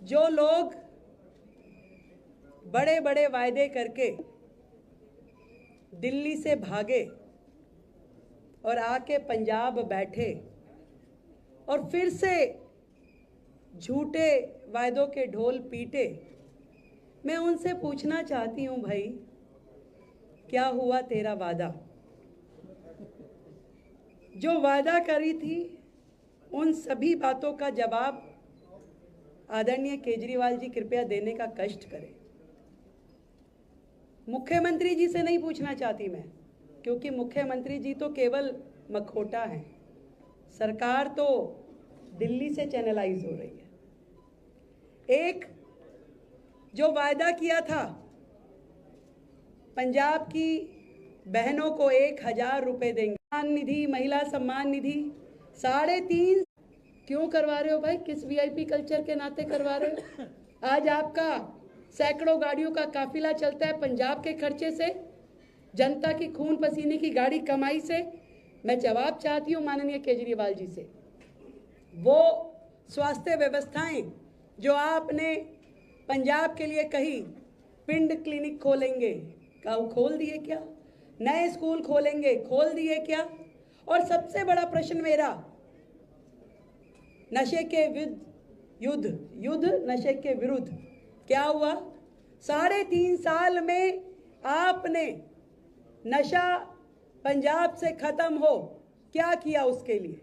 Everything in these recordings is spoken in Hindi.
जो लोग बड़े बड़े वायदे करके दिल्ली से भागे और आके पंजाब बैठे और फिर से झूठे वायदों के ढोल पीटे, मैं उनसे पूछना चाहती हूं, भाई क्या हुआ तेरा वादा? जो वादा करी थी उन सभी बातों का जवाब आदरणीय केजरीवाल जी कृपया देने का कष्ट करें। मुख्यमंत्री जी से नहीं पूछना चाहती मैं, क्योंकि मुख्यमंत्री जी तो केवल मखौटा है, सरकार तो दिल्ली से चैनलाइज हो रही है। एक जो वायदा किया था पंजाब की बहनों को 1000 रुपए देंगे, सम्मान निधि, महिला सम्मान निधि 3.5 क्यों करवा रहे हो भाई? किस वीआईपी कल्चर के नाते करवा रहे हो? आज आपका सैकड़ों गाड़ियों का काफिला चलता है पंजाब के खर्चे से, जनता की खून पसीने की गाड़ी कमाई से। मैं जवाब चाहती हूँ माननीय केजरीवाल जी से, वो स्वास्थ्य व्यवस्थाएं जो आपने पंजाब के लिए कही, पिंड क्लिनिक खोलेंगे, क्या वो खोल दिए क्या? नए स्कूल खोलेंगे, खोल दिए क्या? और सबसे बड़ा प्रश्न मेरा, नशे के युद्ध नशे के विरुद्ध क्या हुआ? 3.5 साल में आपने नशा पंजाब से खत्म हो क्या किया? उसके लिए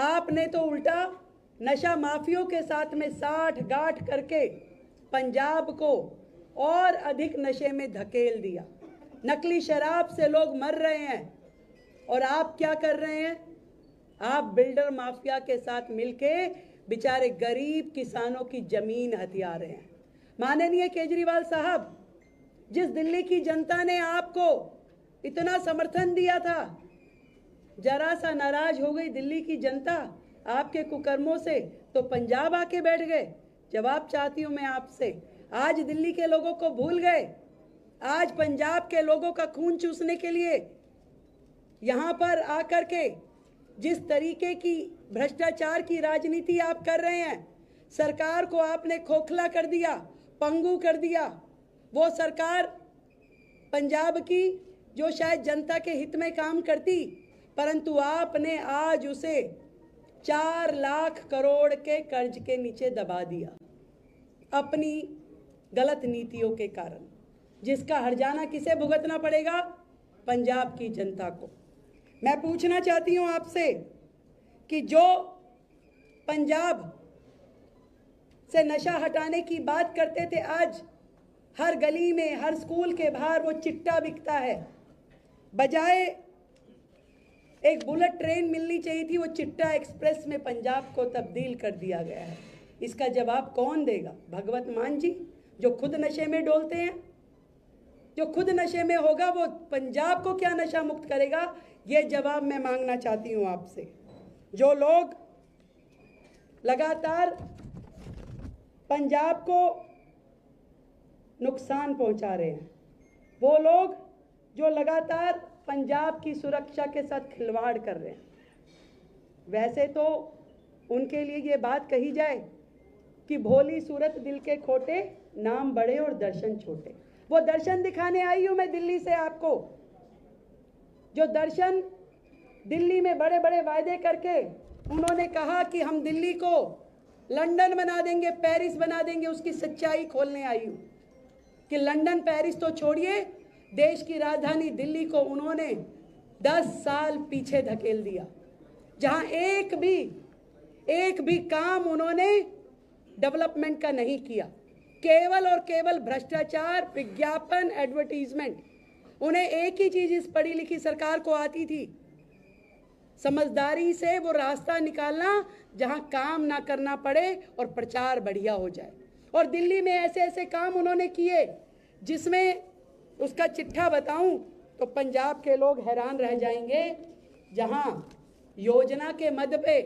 आपने तो उल्टा नशा माफियों के साथ में साठ गांठ करके पंजाब को और अधिक नशे में धकेल दिया। नकली शराब से लोग मर रहे हैं और आप क्या कर रहे हैं? आप बिल्डर माफिया के साथ मिलके बेचारे गरीब किसानों की जमीन हथिया रहे हैं। माननीय केजरीवाल साहब, जिस दिल्ली की जनता ने आपको इतना समर्थन दिया था, जरा सा नाराज हो गई दिल्ली की जनता आपके कुकर्मों से, तो पंजाब आके बैठ गए। जवाब चाहती हूं मैं आपसे, आज दिल्ली के लोगों को भूल गए? आज पंजाब के लोगों का खून चूसने के लिए यहां पर आकर के जिस तरीके की भ्रष्टाचार की राजनीति आप कर रहे हैं, सरकार को आपने खोखला कर दिया, पंगु कर दिया। वो सरकार पंजाब की जो शायद जनता के हित में काम करती, परंतु आपने आज उसे 4 लाख करोड़ के कर्ज के नीचे दबा दिया अपनी गलत नीतियों के कारण, जिसका हर्जाना किसे भुगतना पड़ेगा? पंजाब की जनता को। मैं पूछना चाहती हूं आपसे कि जो पंजाब से नशा हटाने की बात करते थे, आज हर गली में, हर स्कूल के बाहर वो चिट्टा बिकता है। बजाय एक बुलेट ट्रेन मिलनी चाहिए थी, वो चिट्टा एक्सप्रेस में पंजाब को तब्दील कर दिया गया है। इसका जवाब कौन देगा? भगवत मान जी, जो खुद नशे में डोलते हैं। जो खुद नशे में होगा वो पंजाब को क्या नशा मुक्त करेगा? ये जवाब मैं मांगना चाहती हूं आपसे। जो लोग लगातार पंजाब को नुकसान पहुंचा रहे हैं, वो लोग जो लगातार पंजाब की सुरक्षा के साथ खिलवाड़ कर रहे हैं, वैसे तो उनके लिए ये बात कही जाए कि भोली सूरत दिल के खोटे, नाम बड़े और दर्शन छोटे। वो दर्शन दिखाने आई हूं मैं दिल्ली से आपको, जो दर्शन दिल्ली में बड़े बड़े वायदे करके उन्होंने कहा कि हम दिल्ली को लंदन बना देंगे, पेरिस बना देंगे, उसकी सच्चाई खोलने आई हूं कि लंदन पेरिस तो छोड़िए, देश की राजधानी दिल्ली को उन्होंने 10 साल पीछे धकेल दिया, जहां एक भी काम उन्होंने डेवलपमेंट का नहीं किया। केवल और केवल भ्रष्टाचार, विज्ञापन, एडवर्टीजमेंट। उन्हें एक ही चीज इस पढ़ी लिखी सरकार को आती थी, समझदारी से वो रास्ता निकालना जहां काम ना करना पड़े और प्रचार बढ़िया हो जाए। और दिल्ली में ऐसे ऐसे काम उन्होंने किए जिसमें उसका चिट्ठा बताऊं तो पंजाब के लोग हैरान रह जाएंगे, जहां योजना के मद पे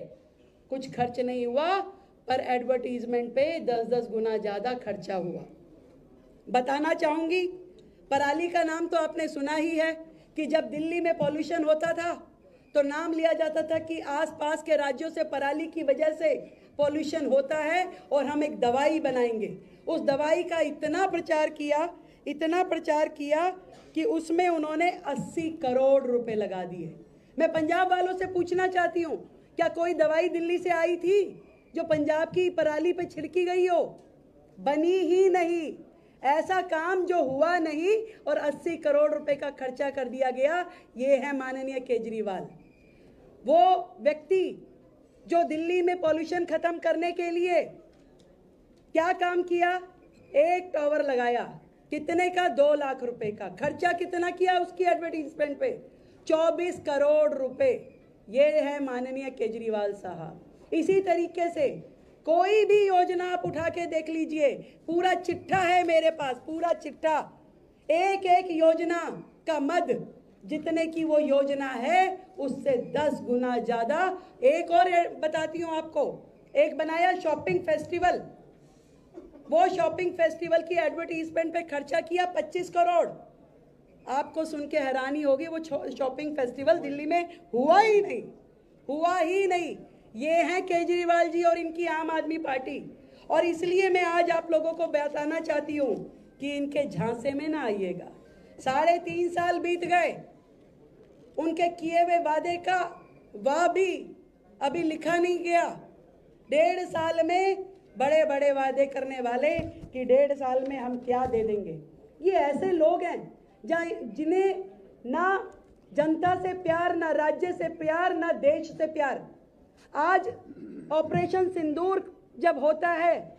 कुछ खर्च नहीं हुआ, पर एडवर्टीजमेंट पे 10-10 गुना ज़्यादा खर्चा हुआ। बताना चाहूँगी, पराली का नाम तो आपने सुना ही है कि जब दिल्ली में पॉल्यूशन होता था तो नाम लिया जाता था कि आसपास के राज्यों से पराली की वजह से पॉल्यूशन होता है और हम एक दवाई बनाएंगे। उस दवाई का इतना प्रचार किया कि उसमें उन्होंने 80 करोड़ रुपए लगा दिए। मैं पंजाब वालों से पूछना चाहती हूँ, क्या कोई दवाई दिल्ली से आई थी जो पंजाब की पराली पे छिड़की गई हो? बनी ही नहीं। ऐसा काम जो हुआ नहीं और 80 करोड़ रुपए का खर्चा कर दिया गया, ये है माननीय केजरीवाल। वो व्यक्ति जो दिल्ली में पॉल्यूशन खत्म करने के लिए क्या काम किया? एक टावर लगाया, कितने का? 2 लाख रुपए का। खर्चा कितना किया उसकी एडवर्टीजमेंट पे? 24 करोड़ रुपए। ये है माननीय केजरीवाल साहब। इसी तरीके से कोई भी योजना आप उठा के देख लीजिए, पूरा चिट्ठा है मेरे पास, पूरा चिट्ठा। एक एक योजना का मद जितने की वो योजना है उससे 10 गुना ज्यादा। एक और बताती हूँ आपको, एक बनाया शॉपिंग फेस्टिवल। वो शॉपिंग फेस्टिवल की एडवर्टीजमेंट पे खर्चा किया 25 करोड़। आपको सुन के हैरानी होगी, वो शॉपिंग फेस्टिवल दिल्ली में हुआ ही नहीं। ये हैं केजरीवाल जी और इनकी आम आदमी पार्टी। और इसलिए मैं आज आप लोगों को बताना चाहती हूँ कि इनके झांसे में ना आइएगा। 3.5 साल बीत गए, उनके किए हुए वादे का वाह भी अभी लिखा नहीं गया। 1.5 साल में बड़े बड़े वादे करने वाले कि 1.5 साल में हम क्या दे देंगे। ये ऐसे लोग हैं जिन्हें ना जनता से प्यार, ना राज्य से प्यार, ना देश से प्यार। आज ऑपरेशन सिंदूर जब होता है,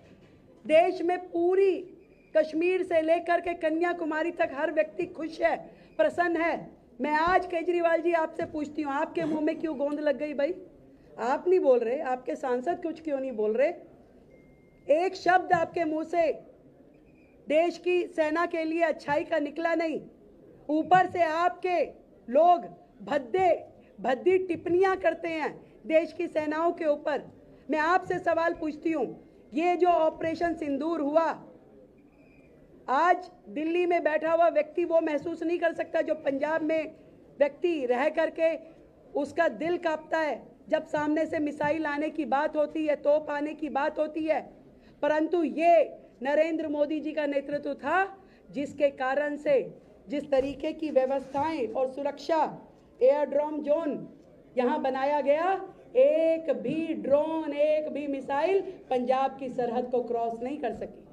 देश में पूरी कश्मीर से लेकर के कन्याकुमारी तक हर व्यक्ति खुश है, प्रसन्न है। मैं आज केजरीवाल जी आपसे पूछती हूँ, आपके मुंह में क्यों गोंद लग गई भाई? आप नहीं बोल रहे, आपके सांसद कुछ क्यों नहीं बोल रहे? एक शब्द आपके मुंह से देश की सेना के लिए अच्छाई का निकला नहीं। ऊपर से आपके लोग भद्दी टिप्पणियां करते हैं देश की सेनाओं के ऊपर। मैं आपसे सवाल पूछती हूँ, ये जो ऑपरेशन सिंदूर हुआ, आज दिल्ली में बैठा हुआ व्यक्ति वो महसूस नहीं कर सकता जो पंजाब में व्यक्ति रह करके उसका दिल कांपता है जब सामने से मिसाइल आने की बात होती है, तोप आने की बात होती है। परंतु ये नरेंद्र मोदी जी का नेतृत्व था जिसके कारण से जिस तरीके की व्यवस्थाएं और सुरक्षा एयरड्रोम जोन यहाँ बनाया गया, एक भी ड्रोन, एक भी मिसाइल पंजाब की सरहद को क्रॉस नहीं कर सकी।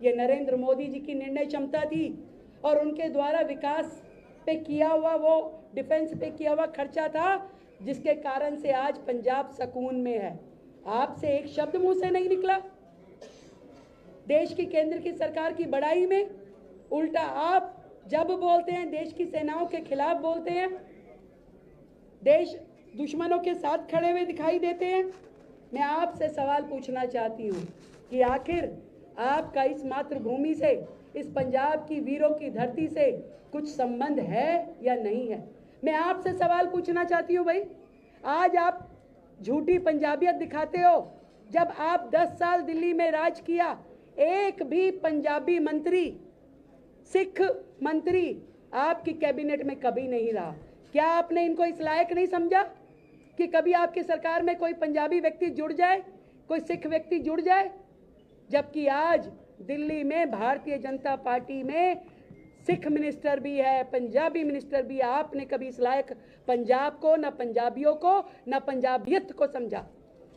ये नरेंद्र मोदी जी की निर्णय क्षमता थी और उनके द्वारा विकास पे किया हुआ, वो डिफेंस पे किया हुआ खर्चा था जिसके कारण से आज पंजाब सुकून में है। आपसे एक शब्द मुंह से नहीं निकला देश की केंद्र की सरकार की बड़ाई में। उल्टा आप जब बोलते हैं देश की सेनाओं के खिलाफ बोलते हैं, देश दुश्मनों के साथ खड़े हुए दिखाई देते हैं। मैं आपसे सवाल पूछना चाहती हूँ कि आखिर आपका इस मातृभूमि से, इस पंजाब की वीरों की धरती से कुछ संबंध है या नहीं है? मैं आपसे सवाल पूछना चाहती हूँ भाई, आज आप झूठी पंजाबियत दिखाते हो। जब आप 10 साल दिल्ली में राज किया, एक भी पंजाबी मंत्री, सिख मंत्री आपकी कैबिनेट में कभी नहीं रहा। क्या आपने इनको इस लायक नहीं समझा कि कभी आपकी सरकार में कोई पंजाबी व्यक्ति जुड़ जाए, कोई सिख व्यक्ति जुड़ जाए? जबकि आज दिल्ली में भारतीय जनता पार्टी में सिख मिनिस्टर भी है, पंजाबी मिनिस्टर भी है। आपने कभी इस लायक पंजाब को, ना पंजाबियों को, ना पंजाबियत को समझा।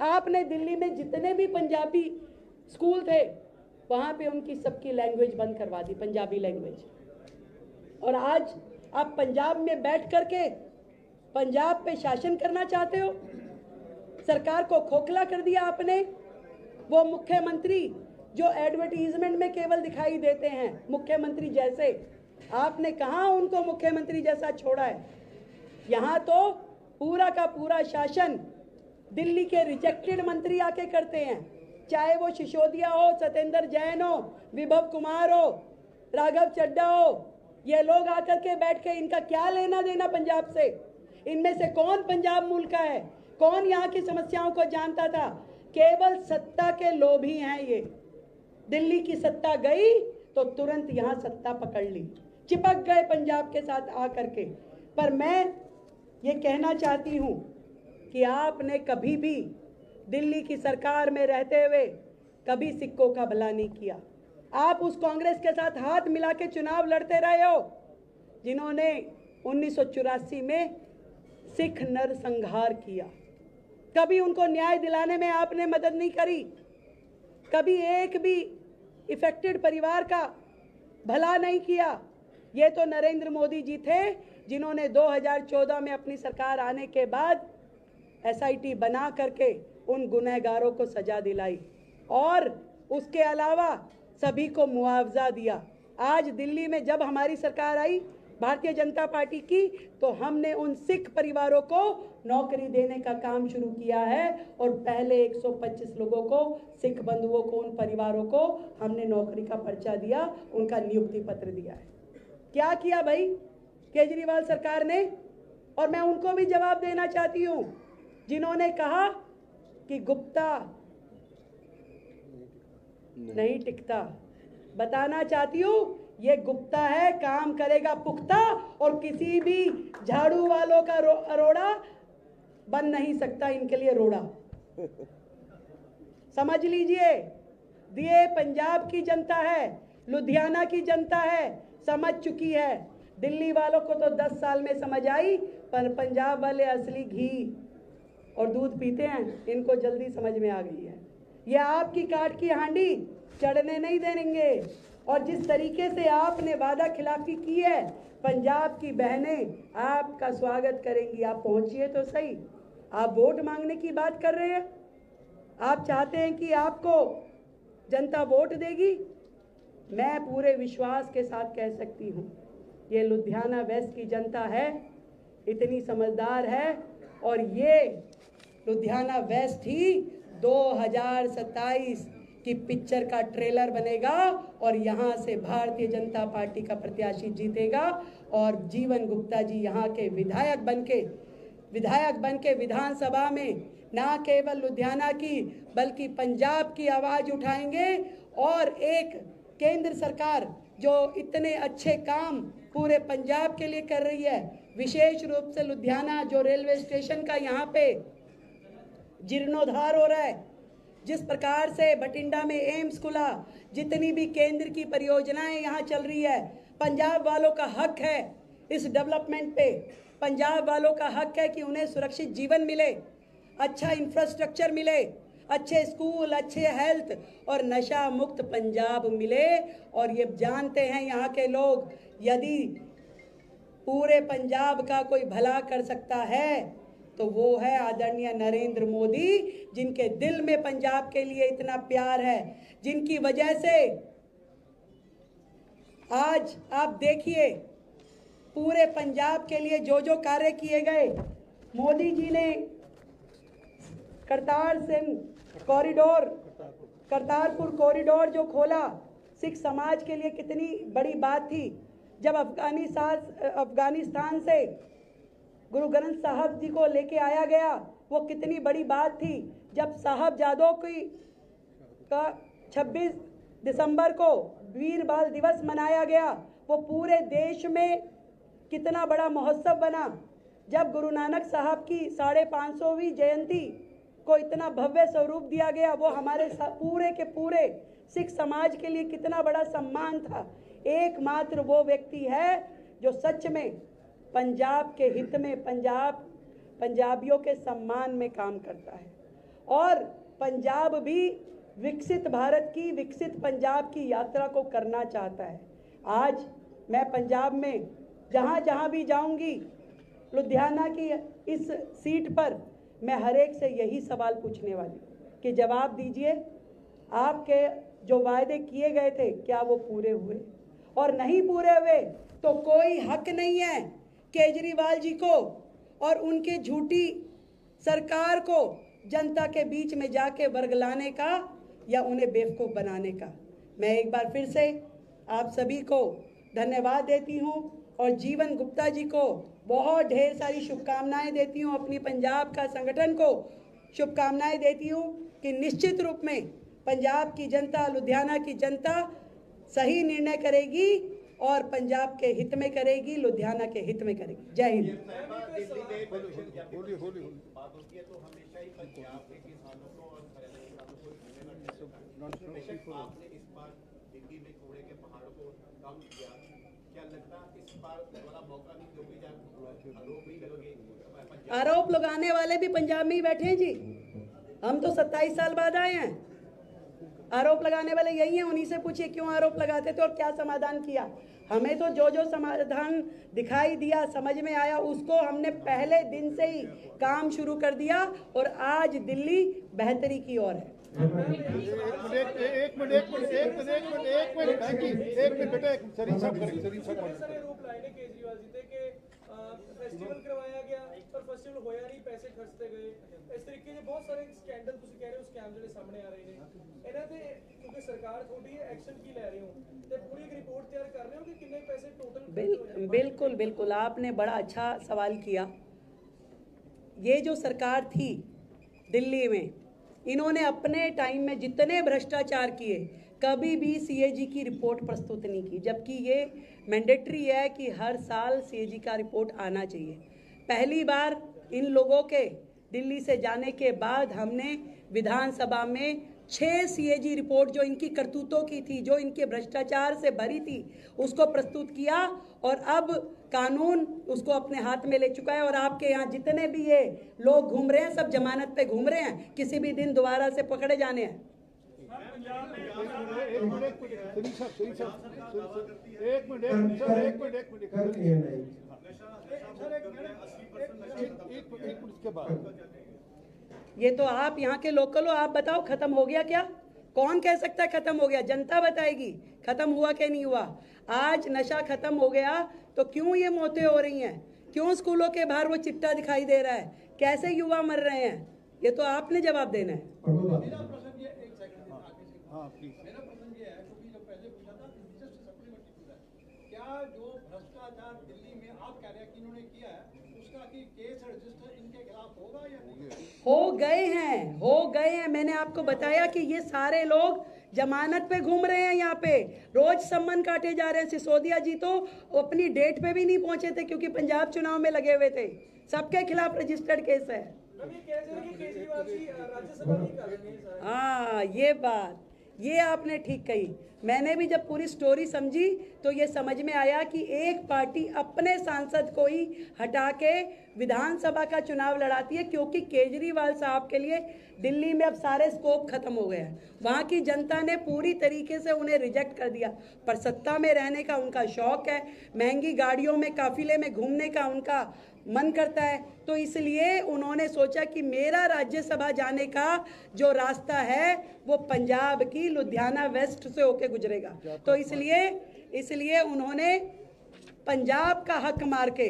आपने दिल्ली में जितने भी पंजाबी स्कूल थे वहाँ पे उनकी सबकी लैंग्वेज बंद करवा दी, पंजाबी लैंग्वेज। और आज आप पंजाब में बैठ करके पंजाब पे शासन करना चाहते हो। सरकार को खोखला कर दिया आपने। वो मुख्यमंत्री जो एडवर्टीजमेंट में केवल दिखाई देते हैं मुख्यमंत्री जैसे, आपने कहाँ उनको मुख्यमंत्री जैसा छोड़ा है? यहाँ तो पूरा का पूरा शासन दिल्ली के रिजेक्टेड मंत्री आके करते हैं, चाहे वो सिसोदिया हो, सत्येंद्र जैन हो, विभव कुमार हो, राघव चड्ढा हो। ये लोग आकर के बैठ के, इनका क्या लेना देना पंजाब से? इनमें से कौन पंजाब मूल का है? कौन यहाँ की समस्याओं को जानता था? केवल सत्ता के लोभी हैं ये। दिल्ली की सत्ता गई तो तुरंत यहाँ सत्ता पकड़ ली, चिपक गए पंजाब के साथ आकर के। पर मैं ये कहना चाहती हूँ कि आपने कभी भी दिल्ली की सरकार में रहते हुए कभी सिक्कों का भला नहीं किया। आप उस कांग्रेस के साथ हाथ मिला के चुनाव लड़ते रहे हो जिन्होंने 1984 में सिख नरसंहार किया। कभी उनको न्याय दिलाने में आपने मदद नहीं करी। कभी एक भी इफेक्टेड परिवार का भला नहीं किया। ये तो नरेंद्र मोदी जी थे जिन्होंने 2014 में अपनी सरकार आने के बाद एसआईटी बना करके उन गुनहगारों को सजा दिलाई और उसके अलावा सभी को मुआवजा दिया। आज दिल्ली में जब हमारी सरकार आई भारतीय जनता पार्टी की, तो हमने उन सिख परिवारों को नौकरी देने का काम शुरू किया है और पहले 125 लोगों को, सिख बंधुओं को, उन परिवारों को हमने नौकरी का पर्चा दिया, उनका नियुक्ति पत्र दिया है। क्या किया भाई केजरीवाल सरकार ने? और मैं उनको भी जवाब देना चाहती हूँ जिन्होंने कहा कि गुप्ता नहीं टिकता। बताना चाहती हूँ ये गुप्ता है, काम करेगा पुख्ता और किसी भी झाड़ू वालों का अरोड़ा बन नहीं सकता इनके लिए रोड़ा। समझ लीजिए, ये पंजाब की जनता है, लुधियाना की जनता है, समझ चुकी है। दिल्ली वालों को तो 10 साल में समझ आई, पर पंजाब वाले असली घी और दूध पीते हैं, इनको जल्दी समझ में आ गई है। ये आपकी काट की हांडी चढ़ने नहीं देंगे। और जिस तरीके से आपने वादा खिलाफी की है, पंजाब की बहनें आपका स्वागत करेंगी। आप पहुंचिए तो सही। आप वोट मांगने की बात कर रहे हैं, आप चाहते हैं कि आपको जनता वोट देगी। मैं पूरे विश्वास के साथ कह सकती हूँ ये लुधियाना वेस्ट की जनता है, इतनी समझदार है और ये लुधियाना वेस्ट ही 2027 की पिक्चर का ट्रेलर बनेगा और यहाँ से भारतीय जनता पार्टी का प्रत्याशी जीतेगा और जीवन गुप्ता जी यहाँ के विधायक बनके विधानसभा में ना केवल लुधियाना की बल्कि पंजाब की आवाज़ उठाएंगे। और एक केंद्र सरकार जो इतने अच्छे काम पूरे पंजाब के लिए कर रही है, विशेष रूप से लुधियाना जो रेलवे स्टेशन का यहाँ पे जीर्णोद्धार हो रहा है, जिस प्रकार से बठिंडा में एम्स खुला, जितनी भी केंद्र की परियोजनाएं यहाँ चल रही है, पंजाब वालों का हक है इस डेवलपमेंट पे। पंजाब वालों का हक है कि उन्हें सुरक्षित जीवन मिले, अच्छा इंफ्रास्ट्रक्चर मिले, अच्छे स्कूल, अच्छे हेल्थ और नशा मुक्त पंजाब मिले। और ये जानते हैं यहाँ के लोग, यदि पूरे पंजाब का कोई भला कर सकता है तो वो है आदरणीय नरेंद्र मोदी, जिनके दिल में पंजाब के लिए इतना प्यार है, जिनकी वजह से आज आप देखिए पूरे पंजाब के लिए जो जो कार्य किए गए। मोदी जी ने करतारपुर कॉरिडोर जो खोला, सिख समाज के लिए कितनी बड़ी बात थी। जब अफगानिस्तान से गुरु ग्रंथ साहब जी को लेके आया गया, वो कितनी बड़ी बात थी। जब साहबजादों की का 26 दिसंबर को वीर बाल दिवस मनाया गया, वो पूरे देश में कितना बड़ा महोत्सव बना। जब गुरु नानक साहब की 550वीं जयंती को इतना भव्य स्वरूप दिया गया, वो हमारे पूरे के पूरे सिख समाज के लिए कितना बड़ा सम्मान था। एकमात्र वो व्यक्ति है जो सच में पंजाब के हित में, पंजाबियों के सम्मान में काम करता है। और पंजाब भी विकसित भारत की, विकसित पंजाब की यात्रा को करना चाहता है। आज मैं पंजाब में जहाँ जहाँ भी जाऊँगी, लुधियाना की इस सीट पर मैं हर एक से यही सवाल पूछने वाली कि जवाब दीजिए, आपके जो वायदे किए गए थे क्या वो पूरे हुए? और नहीं पूरे हुए तो कोई हक नहीं है केजरीवाल जी को और उनके झूठी सरकार को जनता के बीच में जाके वर्गलाने का या उन्हें बेवकूफ़ बनाने का। मैं एक बार फिर से आप सभी को धन्यवाद देती हूँ और जीवन गुप्ता जी को बहुत ढेर सारी शुभकामनाएं देती हूँ। अपनी पंजाब का संगठन को शुभकामनाएं देती हूँ कि निश्चित रूप में पंजाब की जनता, लुधियाना की जनता सही निर्णय करेगी और पंजाब के हित में करेगी, लुधियाना के हित में करेगी। जय हिंद। आरोप लगाने वाले भी पंजाब में ही बैठे हैं जी। हम तो 27 साल बाद आए हैं। आरोप लगाने वाले यही हैं, उन्हीं से पूछिए क्यों आरोप लगाते थे और क्या समाधान किया। हमें तो जो जो समाधान दिखाई दिया, समझ में आया, उसको हमने पहले दिन से ही काम शुरू कर दिया और आज दिल्ली बेहतरी की ओर है। फेस्टिवल करवाया गया पर फेस्टिवल होया नहीं, पैसे खर्चते गए। इस तरीके के बहुत सारे स्कैंडल ਤੁਸੀਂ ਕਹਿ ਰਹੇ ਹੋ, ਸਕੈਮ ਜਿਹੜੇ ਸਾਹਮਣੇ ਆ ਰਹੇ ਨੇ ਇਹਨਾਂ ਦੇ, ਕਿਉਂਕਿ ਸਰਕਾਰ ਤੁਹਾਡੀ ਐਕਸ਼ਨ ਕੀ ਲੈ ਰਹੇ ਹੋ ਤੇ ਪੂਰੀ ਇੱਕ ਰਿਪੋर्ट ਤਿਆਰ ਕਰ ਰਹੇ ਹੋ ਕਿ ਕਿੰਨੇ ਪੈਸੇ टोटल। बिल्कुल बिल्कुल, आपने बड़ा अच्छा सवाल किया। ये जो सरकार थी दिल्ली में, इन्होंने अपने टाइम में जितने भ्रष्टाचार किए कभी भी सीएजी की रिपोर्ट प्रस्तुत नहीं की, जबकि ये मैंडेटरी है कि हर साल सीएजी का रिपोर्ट आना चाहिए। पहली बार इन लोगों के दिल्ली से जाने के बाद हमने विधानसभा में 6 सीएजी रिपोर्ट जो इनकी करतूतों की थी, जो इनके भ्रष्टाचार से भरी थी, उसको प्रस्तुत किया और अब कानून उसको अपने हाथ में ले चुका है। और आपके यहाँ जितने भी ये लोग घूम रहे हैं सब जमानत पे घूम रहे हैं, किसी भी दिन दोबारा से पकड़े जाने हैं। ये तो आप यहाँ के लोकल हो, आप बताओ खत्म हो गया क्या? कौन कह सकता है खत्म हो गया? जनता बताएगी खत्म हुआ कि नहीं हुआ। आज नशा खत्म हो गया तो क्यों ये मौतें हो रही हैं? क्यों स्कूलों के बाहर वो चिट्टा दिखाई दे रहा है? कैसे युवा मर रहे हैं? ये तो आपने जवाब देना है। मेरा प्रश्न ये एक सेकंड मेरा प्रश्न ये है, क्योंकि जो पहले पूछा था क्या जो भ्रष्टाचार दिल्ली में आप कह रहे हैं कि इन्होंने किया है, उसका कि केस रजिस्टर इनके खिलाफ होगा या नहीं? हो गए हैं। मैंने आपको बताया कि ये सारे लोग जमानत पे घूम रहे हैं, यहाँ पे रोज सम्मन काटे जा रहे हैं। सिसोदिया जी तो अपनी डेट पे भी नहीं पहुंचे थे क्योंकि पंजाब चुनाव में लगे हुए थे। सबके खिलाफ रजिस्टर्ड केस है। हाँ, ये बात ये आपने ठीक कही। मैंने भी जब पूरी स्टोरी समझी तो ये समझ में आया कि एक पार्टी अपने सांसद को ही हटा के विधानसभा का चुनाव लड़ाती है, क्योंकि केजरीवाल साहब के लिए दिल्ली में अब सारे स्कोप खत्म हो गए हैं। वहाँ की जनता ने पूरी तरीके से उन्हें रिजेक्ट कर दिया, पर सत्ता में रहने का उनका शौक है, महंगी गाड़ियों में काफिले में घूमने का उनका मन करता है। तो इसलिए उन्होंने सोचा कि मेरा राज्यसभा जाने का जो रास्ता है वो पंजाब की लुधियाना वेस्ट से होके गुजरेगा। तो इसलिए उन्होंने पंजाब का हक मार के,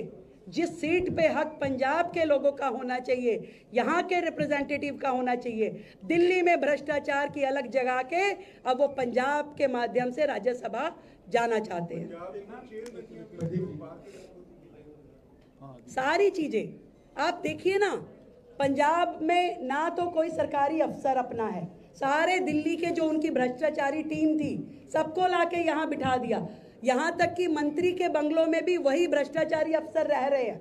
जिस सीट पे हक पंजाब के लोगों का होना चाहिए, यहाँ के रिप्रेजेंटेटिव का होना चाहिए, दिल्ली में भ्रष्टाचार की अलग जगह के अब वो पंजाब के माध्यम से राज्यसभा जाना चाहते हैं। सारी चीजें आप देखिए ना, पंजाब में ना तो कोई सरकारी अफसर अपना है, सारे दिल्ली के जो उनकी भ्रष्टाचारी टीम थी सबको लाके यहाँ बिठा दिया। यहाँ तक कि मंत्री के बंगलों में भी वही भ्रष्टाचारी अफसर रह रहे हैं।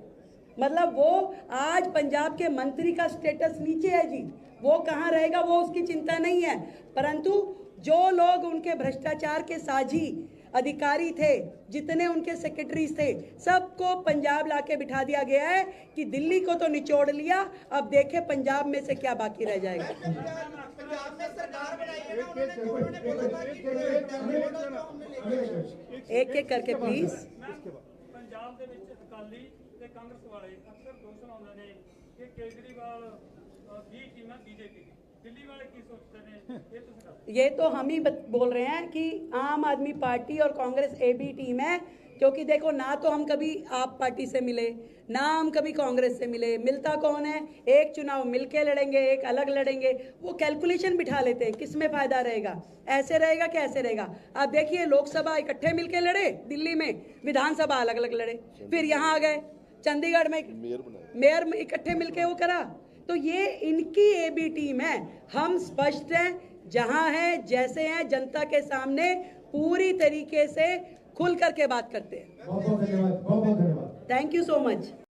मतलब वो आज पंजाब के मंत्री का स्टेटस नीचे है जी, वो कहाँ रहेगा वो उसकी चिंता नहीं है। परंतु जो लोग उनके भ्रष्टाचार के साझी अधिकारी थे, जितने उनके सेक्रेटरीज थे, सबको पंजाब लाके बिठा दिया गया है कि दिल्ली को तो निचोड़ लिया, अब देखे पंजाब में से क्या बाकी रह जाएगा। एक एक करके प्लीज। पंजाब ਦੇ ਵਿੱਚ ਅਕਾਲੀ ਤੇ ਕਾਂਗਰਸ ਵਾਲੇ ਅਕਸਰ ਦੋਸ਼ ਲਾਉਂਦੇ ਨੇ ਕਿ ਕੇਜਰੀਵਾਲ ਦੀ ਟੀਮ ਹੈ बीजेपी ਦੀ। दिल्ली वाले की सोचते हैं ये तो ये तो हम ही बोल रहे हैं कि आम आदमी पार्टी और कांग्रेस ए बी टीम है, क्योंकि देखो ना तो हम कभी आप पार्टी से मिले, ना हम कभी कांग्रेस से मिले। मिलता कौन है? एक चुनाव मिलके लड़ेंगे, एक अलग लड़ेंगे। वो कैलकुलेशन बिठा लेते हैं किस में फायदा रहेगा, ऐसे रहेगा कि ऐसे रहेगा। आप देखिए लोकसभा इकट्ठे मिलके लड़े दिल्ली में, विधानसभा अलग अलग लड़े, फिर यहाँ आ गए चंडीगढ़ में मेयर इकट्ठे मिलके वो करा। तो ये इनकी ए बी टीम है। हम स्पष्ट हैं, जहां हैं जैसे हैं, जनता के सामने पूरी तरीके से खुल करके बात करते हैं। बहुत बहुत धन्यवाद, बहुत बहुत धन्यवाद। Thank you so much.